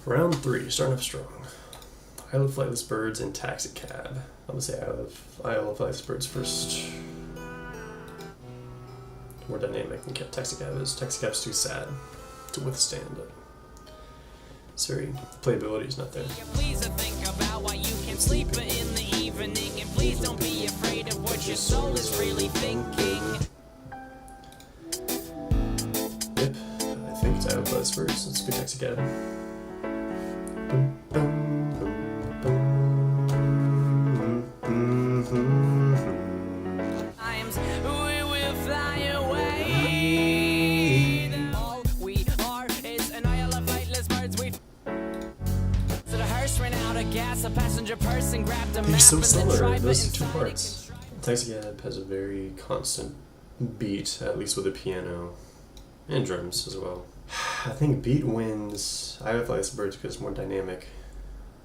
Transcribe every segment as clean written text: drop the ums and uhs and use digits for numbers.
Round 3, starting off strong. Isle of Flightless Birds and Taxi Cab. I'm gonna say Isle of Flightless Birds first. More dynamic than Taxi Cab is. Taxi Cab's too sad to withstand it. It's very, playability is not there. Please think about why you can sleep in the evening, and please don't be afraid of what your soul is really thinking. Yep, I think it's Isle of Flightless Birds. Let's go Taxi Cab. Boom, boom, boom, boom. Times we will fly away. All we are is an isle of flightless birds. We so the hearse ran out of gas. A passenger person grabbed a map They're so and then similar. tried Those to two parts. Taxi Cab has a very constant beat, at least with a piano and drums as well. I think beat wins Isle of Flightless Birds because it's more dynamic,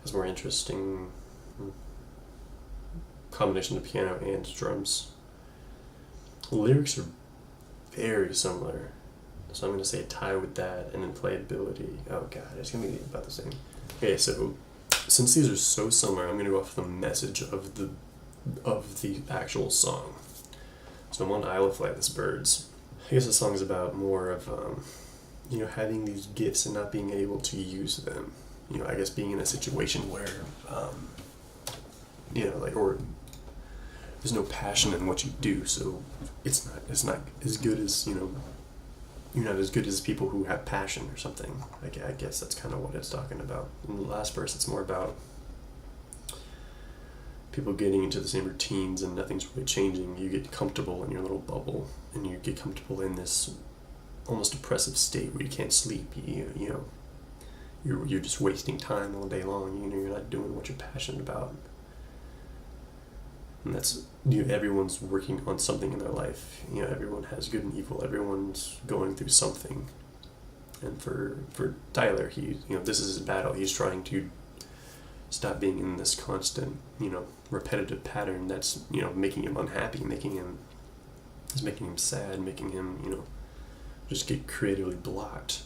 has more interesting combination of piano and drums. Lyrics are very similar, so I'm going to say tie with that, and then playability. Oh god, it's going to be about the same. Okay, so since these are so similar, I'm going to go off the message of the actual song. So I'm on Isle of Flightless Birds. I guess the song is about more of having these gifts and not being able to use them. I guess being in a situation where or there's no passion in what you do, so it's not as good as you're not as good as people who have passion or something. I guess that's kind of what it's talking about. In the last verse, it's more about people getting into the same routines and nothing's really changing. You get comfortable in your little bubble, and you get comfortable in this almost oppressive state where you can't sleep. You're just wasting time all day long. You're not doing what you're passionate about. And that's everyone's working on something in their life. Everyone has good and evil. Everyone's going through something. And for Tyler, this is his battle. He's trying to stop being in this constant, repetitive pattern that's, making him unhappy, making him sad, making him, just get creatively blocked.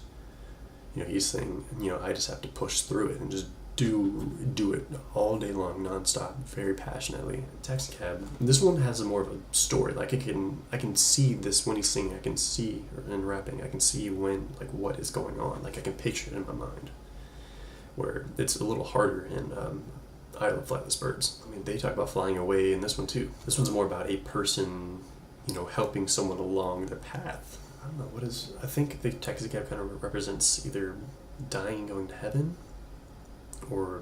He's saying, I just have to push through it and just do it all day long, nonstop, very passionately. Taxi Cab, this one has more of a story. Like I can see this when he's singing. I can see, and rapping, I can see what is going on. Like I can picture it in my mind. Where it's a little harder in Isle of Flightless Birds. I mean, they talk about flying away in this one too. This one's more about a person, helping someone along their path. I don't know, I think the Taxi Cab kind of represents either dying and going to heaven, or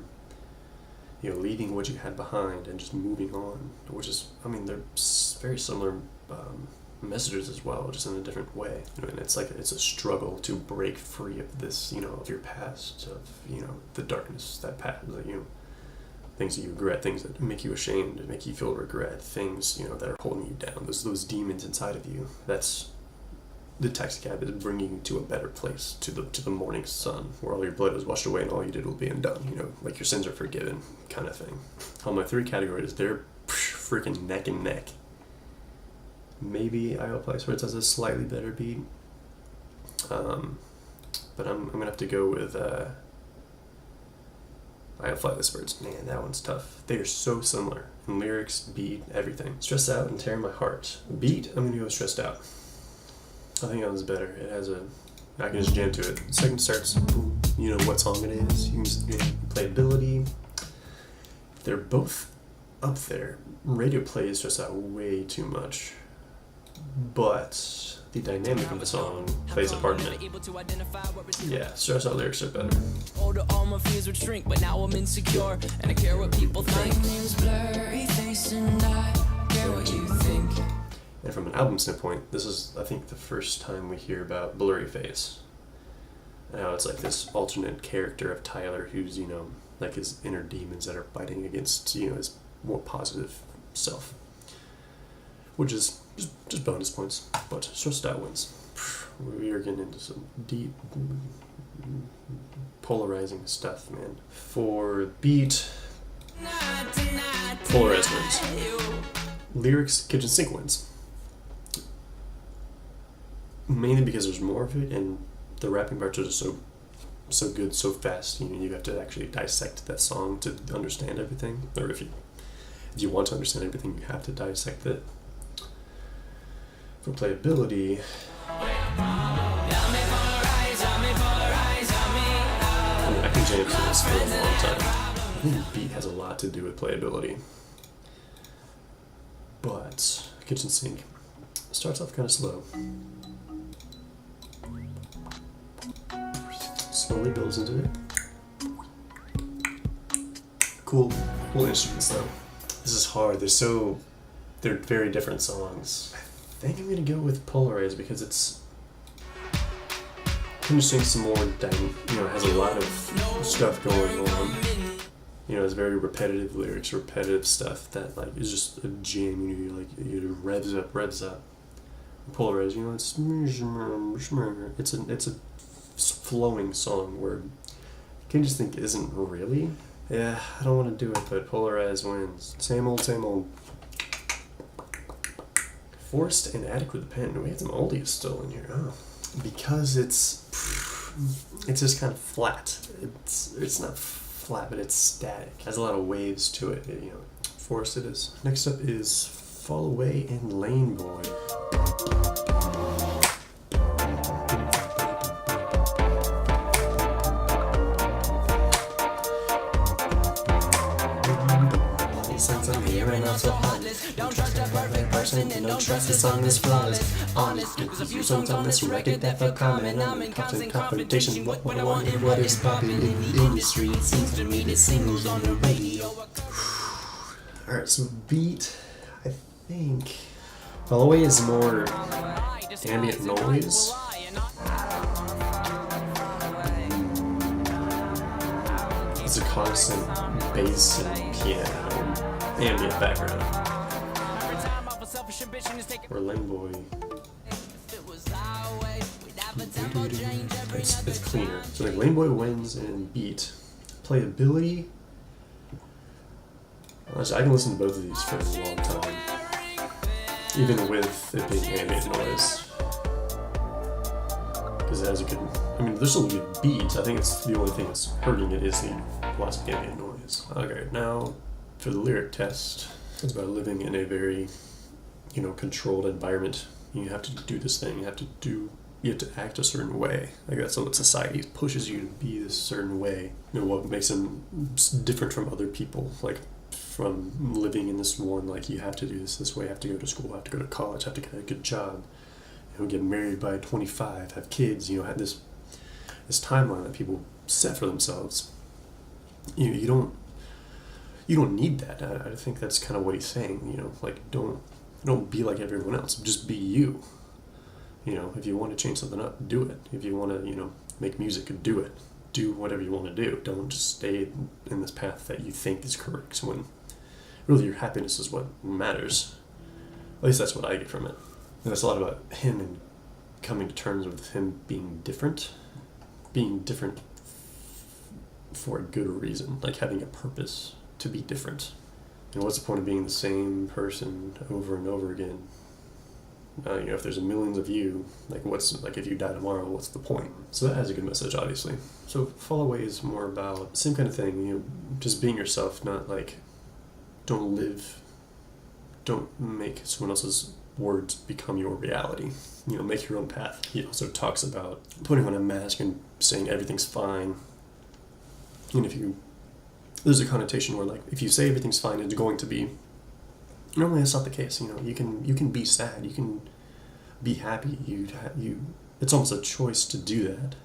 leaving what you had behind and just moving on, which is, they're very similar messages as well, just in a different way. And it's a struggle to break free of this, of your past, of the darkness, that past, things that you regret, things that make you ashamed, that make you feel regret, things that are holding you down, those demons inside of you. That's the Taxi Cab is bringing you to a better place, to the morning sun, where all your blood is washed away and all you did will be undone. Like your sins are forgiven, kind of thing. On my 3 categories, they're freaking neck and neck. Maybe Isle of Flightless Birds has a slightly better beat, but I'm gonna have to go with Isle of Flightless Birds. Man, that one's tough. They are so similar in lyrics, beat, everything. Stressed Out and Tearing My Heart. Beat, I'm gonna go with Stressed Out. I think that one's better. It has I can just jam to it. Second starts, what song it is. You can playability. They're both up there. Radio plays Stressed Out way too much, but the dynamic of the song plays a part in it. Yeah, Stressed Out lyrics are better. Older, all my fears would shrink, but now I'm insecure, and I care what people think. My name's Blurry Face, and I care what you think. And from an album standpoint, this is, I think, the first time we hear about Blurry Face. And how it's like this alternate character of Tyler who's, like his inner demons that are fighting against, his more positive self. Which is just bonus points, but Stressed Out wins. We are getting into some deep, polarizing stuff, man. For beat, polarized wins. Lyrics, Kitchen Sink wins. Mainly because there's more of it, and the rapping parts are just so good so fast. You have to actually dissect that song to understand everything. Or if you want to understand everything, you have to dissect it. For playability, I can jam to this for a long time. I think beat has a lot to do with playability. But Kitchen Sink starts off kind of slow. Slowly builds into it. Cool instruments though. This is hard. They're very different songs. I think I'm gonna go with Polarize because it's interesting. Some more, has a lot of stuff going on. It's very repetitive lyrics, repetitive stuff that like is just a jam. It revs up. Polarize, it's a flowing song where Kitchen Sink isn't really. Yeah, I don't want to do it, but Polarize wins. Same old. Forced and Adequate Pen. We have some oldies still in here. Oh, because it's just kind of flat. It's not flat, but it's static. It has a lot of waves to it. Forced it is. Next up is Fall Away and Lane Boy. Don't trust a perfect person and don't trust a song that's flawless. Honest, you songs on this record that for comment. I'm in constant confrontation. What I want and what is popular in the industry. It seems to me that singles on the radio. Alright, so beat, I think Fall Away is more ambient noise. It's a constant bass and piano, ambient background. Or Lane Boy. It's cleaner. So like Lane Boy wins in beat. Playability. Honestly, I can listen to both of these for a long time. Even with it being ambient noise. Because it has a good... there's still a good beat. I think it's the only thing that's hurting it is the lots of ambient noise. Okay, now for the lyric test. It's about living in a very, controlled environment. You have to do this thing. You have to act a certain way. Like that's what society pushes you to be this certain way. What makes them different from other people. Like from living in this one, like you have to do this way, have to go to school, have to go to college, have to get a good job, get married by 25, have kids, have this timeline that people set for themselves. You don't need that. I think that's kind of what he's saying, don't be like everyone else, just be you. If you want to change something up, do it. If you want to, make music, do it. Do whatever you want to do. Don't just stay in this path that you think is correct when really your happiness is what matters. At least that's what I get from it. And that's a lot about him and coming to terms with him being different for a good reason, like having a purpose to be different. What's the point of being the same person over and over again? If there's millions of you, if you die tomorrow, what's the point? So that has a good message, obviously. So Fall Away is more about same kind of thing, just being yourself, not like, don't make someone else's words become your reality. Make your own path. He also talks about putting on a mask and saying everything's fine. And there's a connotation where if you say everything's fine, it's going to be. Normally that's not the case. You can be sad, you can be happy. It's almost a choice to do that,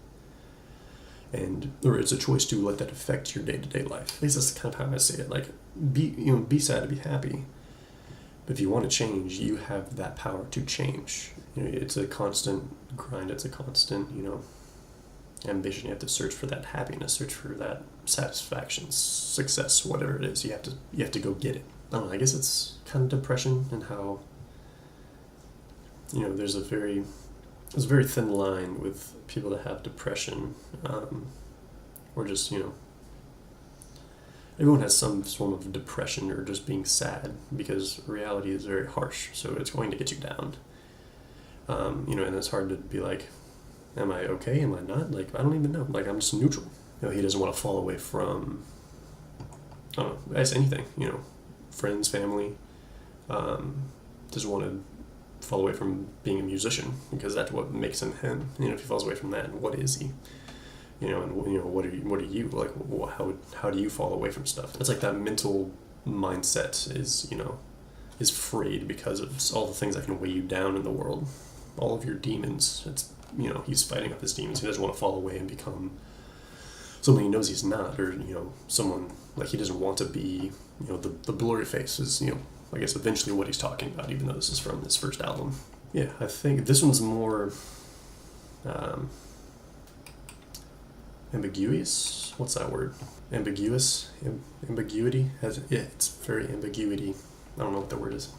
or it's a choice to let that affect your day-to-day life. At least that's kind of how I say it. Be sad to be happy. But if you want to change, you have that power to change. It's a constant grind. It's a constant ambition. You have to search for that happiness, search for that satisfaction, success, whatever it is. You have to go get it. I don't know, I guess it's kind of depression and how, there's a very thin line with people that have depression, or just, everyone has some form of depression or just being sad because reality is very harsh, so it's going to get you down. And it's hard to be like, Am I okay? Am I not? Like, I don't even know. Like, I'm just neutral. You know, he doesn't want to fall away from, I don't know, as anything, you know, friends, family. Doesn't want to fall away from being a musician because that's what makes him him. You know, if he falls away from that, what is he? You know, and you know, what are you like? How do you fall away from stuff? It's like that mental mindset is frayed because of all the things that can weigh you down in the world, all of your demons. It's, you know, he's fighting up his demons. He doesn't want to fall away and become someone he knows he's not, or, you know, someone like he doesn't want to be. You know, the blurry face is, you know, I guess eventually what he's talking about, even though this is from his first album. Yeah, I think this one's more ambiguous. What's that word? Ambiguous? Ambiguity? It's very ambiguity. I don't know what the word is.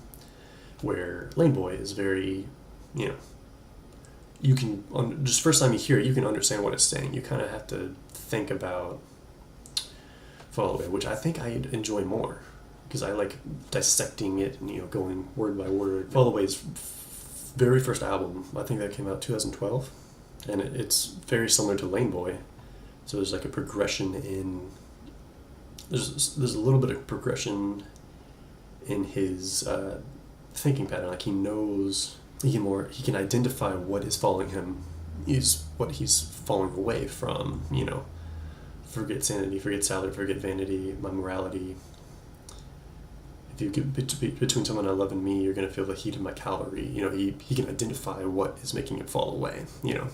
Where Laneboy is very, you know, you can, just first time you hear it, you can understand what it's saying. You kind of have to think about Fall Away, which I think I enjoy more. Because I like dissecting it and, you know, going word by word. Fall Away's very first album, I think that came out 2012. And it's very similar to Laneboy. So there's like a progression in, there's a little bit of progression in his thinking pattern. Like he knows, he can identify what is following him, is what he's falling away from, you know. Forget sanity, forget salary, forget vanity, my morality. If you get between someone I love and me, you're going to feel the heat of my calorie. You know, he can identify what is making him fall away, you know.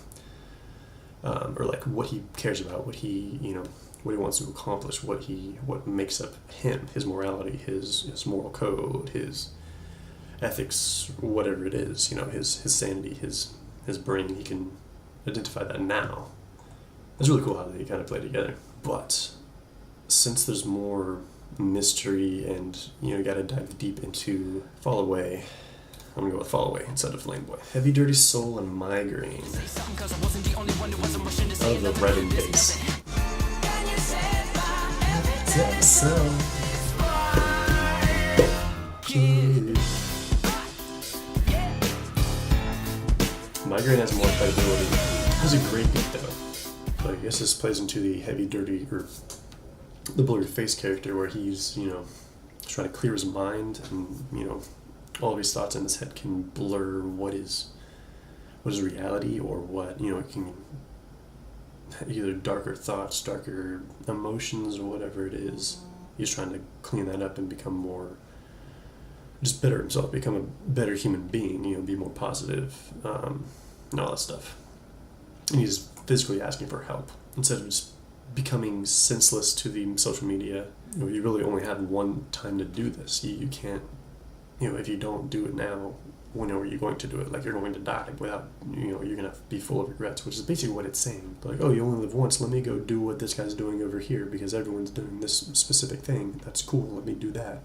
Or like what he cares about, what he, you know, what he wants to accomplish, what makes up him, his morality, his moral code, his ethics, whatever it is, you know, his sanity, his brain. He can identify that now. It's really cool how they kind of play together. But since there's more mystery and, you know, you gotta dive deep into Fall Away, I'm gonna go with Fall Away instead of Laneboy. Heavy Dirty Soul and Migraine. I love the red and bass. Migraine has more credibility. It has a great beat though. But I guess this plays into the Heavy Dirty, or the blurry face character, where he's, you know, trying to clear his mind, and, you know, all of his thoughts in his head can blur what is reality, or what, you know, it can either darker thoughts, darker emotions, or whatever it is. He's trying to clean that up and become more, just better himself, become a better human being, you know, be more positive, and all that stuff. And he's physically asking for help instead of just becoming senseless to the social media. You know, you really only have one time to do this. You can't, you know, if you don't do it now, when are you going to do it? Like, you're going to die without, you know, you're going to be full of regrets, which is basically what it's saying. Like, oh, you only live once, let me go do what this guy's doing over here because everyone's doing this specific thing. That's cool, let me do that.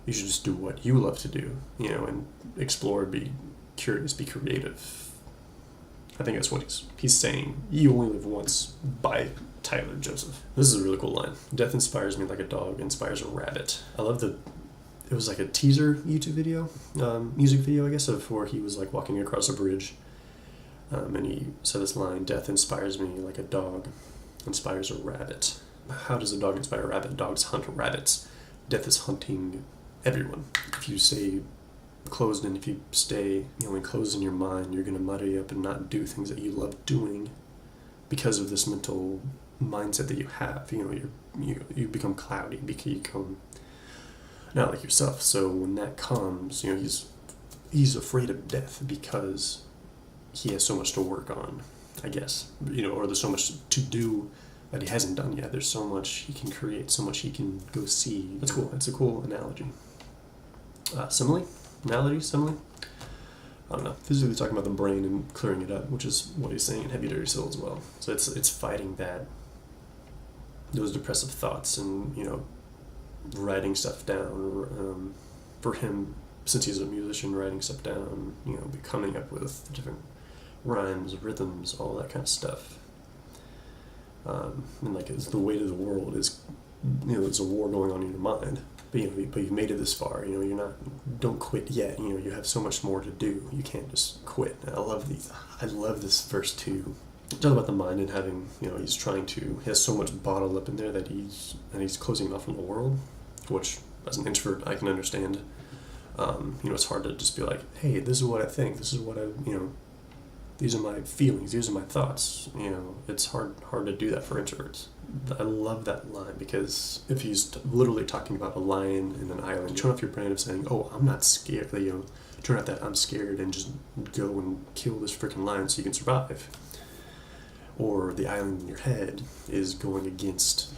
You should just do what you love to do, you know, and explore, be curious, be creative. I think that's what he's saying. You only live once, by Tyler Joseph. This is a really cool line. Death inspires me like a dog inspires a rabbit. I love it was like a teaser YouTube video, music video, I guess, of where he was like walking across a bridge. And he said this line, death inspires me like a dog inspires a rabbit. How does a dog inspire a rabbit? Dogs hunt rabbits. Death is hunting everyone. If you stay closed and if you stay, you know, enclosed in your mind, you're going to muddy up and not do things that you love doing because of this mental mindset that you have. You know, you become cloudy, you become not like yourself. So when that comes, you know, he's afraid of death because he has so much to work on, I guess, you know, or there's so much to do that he hasn't done yet. There's so much he can create, so much he can go see. That's cool. That's a cool analogy. Simile? Analogy? Simile? I don't know. Physically talking about the brain and clearing it up, which is what he's saying in Heavy Dirty Soul as well. So it's fighting those depressive thoughts and, you know, writing stuff down. For him, since he's a musician, writing stuff down, you know, coming up with different rhymes, rhythms, all that kind of stuff. And like, it's the weight of the world is, you know, there's a war going on in your mind. but you've made it this far. Don't quit yet. You have so much more to do. You can't just quit. I love this verse too. Talk about the mind and having, he has so much bottled up in there that he's closing off from the world, which as an introvert I can understand. It's hard to just be like, hey, this is what I think. This is what these are my feelings. These are my thoughts. It's hard to do that for introverts. I love that line because if he's literally talking about a lion in an island, turn off your brain of saying, oh, I'm not scared. Turn off that I'm scared and just go and kill this freaking lion so you can survive. Or the island in your head is going against,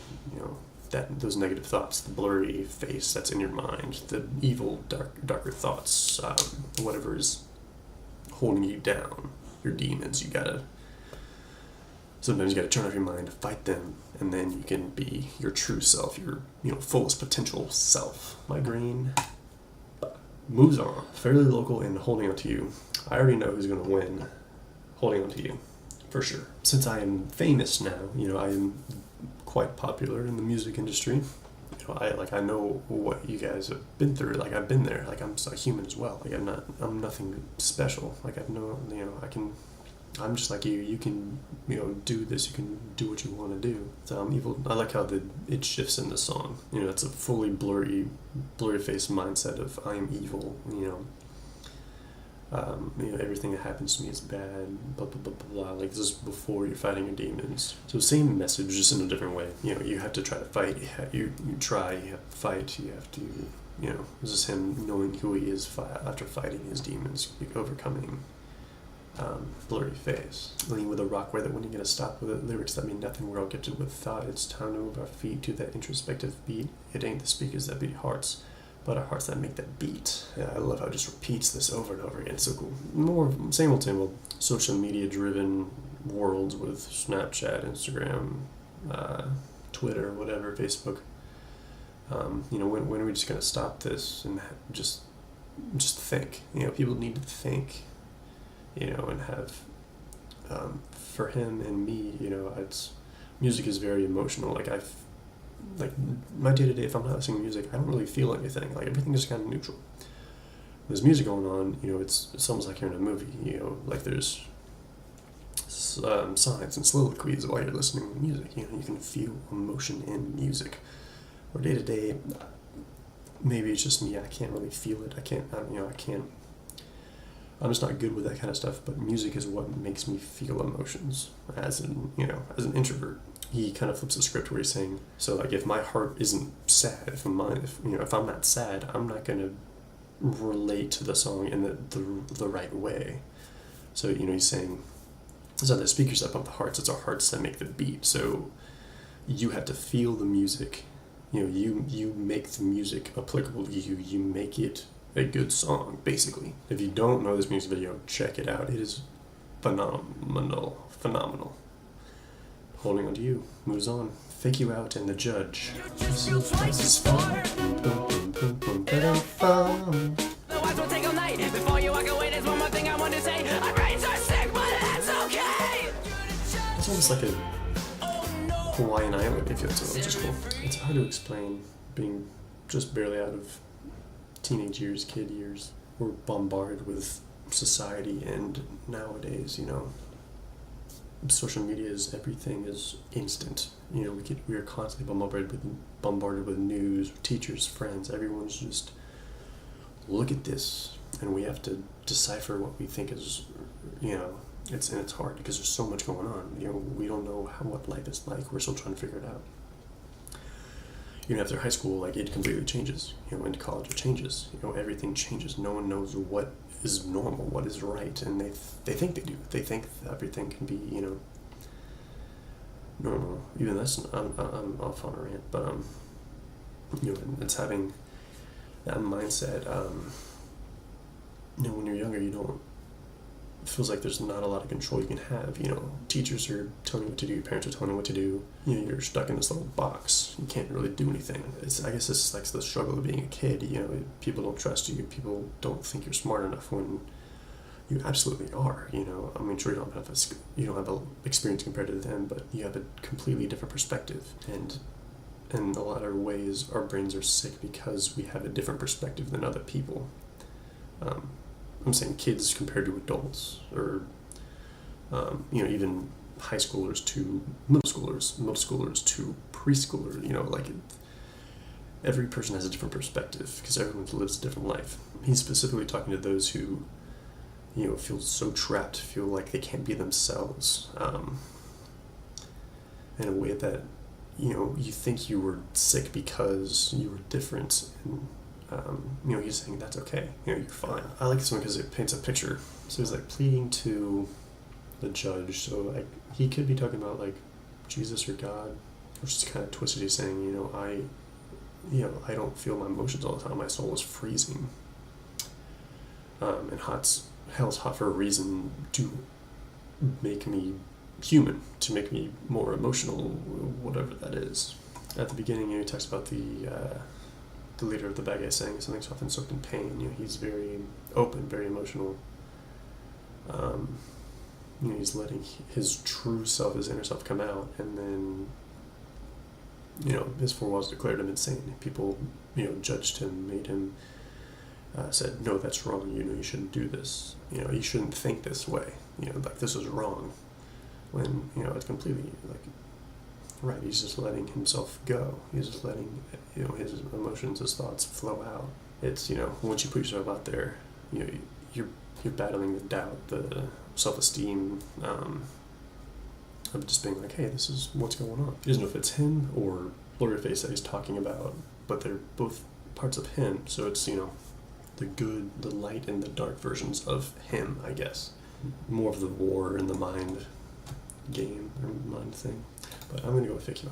those negative thoughts, the blurry face that's in your mind, the evil, darker thoughts, whatever is holding you down, your demons. Sometimes you gotta turn off your mind, fight them, and then you can be your true self, your fullest potential self. My green moves on, fairly local and holding on to you. I already know who's gonna win, holding on to you, for sure. Since I am famous now, I am quite popular in the music industry. I know what you guys have been through. I've been there. I'm a human as well. I'm nothing special. I'm just like you. You can, do this. You can do what you want to do. So I'm evil. I like how it shifts in the song. It's a fully blurry face mindset of I am evil. Everything that happens to me is bad, blah, blah, blah, blah, blah. This is before you're fighting your demons. So same message, just in a different way. You have to try to fight, you have to fight, you have to, this is him knowing who he is after fighting his demons, overcoming blurry face. Leaning with a rock where that when you're going to stop with it, lyrics that mean nothing, we're all gifted with thought. It's time to move our feet to that introspective beat. It ain't the speakers that beat hearts, but our hearts that make that beat. Yeah, I love how it just repeats this over and over again. It's so cool. More same old social media driven worlds with Snapchat, Instagram, Twitter, whatever, Facebook. When are we just gonna stop this and just think? People need to think. And have for him and me, music is very emotional. My day-to-day, if I'm not listening to music, I don't really feel anything. Everything is kind of neutral. There's music going on, it's almost like you're in a movie, there's signs and soliloquies while you're listening to music. You can feel emotion in music. Or day-to-day, maybe it's just me, I can't really feel it. I'm just not good with that kind of stuff, but music is what makes me feel emotions as an introvert. He kind of flips the script where he's saying, so if my heart isn't sad, if I'm not sad, I'm not going to relate to the song in the right way. So, he's saying, it's not the speakers that pump the hearts, it's our hearts that make the beat. So you have to feel the music. You make the music applicable to you. You make it a good song, basically. If you don't know this music video, check it out. It is phenomenal. Holding on to you, moves on. Fake you out and the judge. The watch will take all night. Before you walk away, there's one more thing I want to say. My brains are sick, but that's okay. It's almost like a Hawaiian island, if you have to, which is cool. It's hard to explain being just barely out of teenage years, kid years. We're bombarded with society, and nowadays, social media everything is instant. We are constantly bombarded with news, teachers, friends. Everyone's just look at this, and we have to decipher what we think is, it's hard because there's so much going on. We don't know what life is like. We're still trying to figure it out. After high school, it completely changes. Into college, it changes. Everything changes. No one knows what is normal, what is right, and they think they do. They think everything can be, normal. Even that's, I'm off on a rant, but it's having that mindset. When you're younger, it feels like there's not a lot of control you can have. Teachers are telling you what to do, your parents are telling you what to do. You're stuck in this little box. You can't really do anything. I guess this is the struggle of being a kid. People don't trust you. People don't think you're smart enough when you absolutely are. Sure, you don't have a experience compared to them, but you have a completely different perspective. And in a lot of ways, our brains are sick because we have a different perspective than other people. I'm saying kids compared to adults, or even high schoolers to middle schoolers to preschoolers. Like every person has a different perspective because everyone lives a different life. He's specifically talking to those who, feel so trapped, feel like they can't be themselves, in a way that, you think you were sick because you were different, and he's saying that's okay, you're fine. I like this one because it paints a picture. So he's like pleading to the judge, so he could be talking about like Jesus or God, or just kind of twisted. He's saying, I don't feel my emotions all the time. My soul is freezing. And hell's hot for a reason, to make me human, to make me more emotional, whatever that is. At the beginning, he talks about the leader of the bad guy saying something's often soaked in pain. He's very open, very emotional. He's letting his true self, his inner self, come out, and then his four walls declared him insane. People judged him, made him, said, no, that's wrong, you shouldn't do this, you shouldn't think this way, like this is wrong, when it's completely right. He's just letting himself go. He's just letting his emotions, his thoughts flow out. It's once you put yourself out there, you're battling the doubt, the self-esteem, of just being like, hey, this is what's going on. He doesn't know if it's him or Blurryface that he's talking about, but they're both parts of him. So it's the good, the light, and the dark versions of him, I guess. More of the war and the mind game or mind thing. But I'm gonna go with Ficula.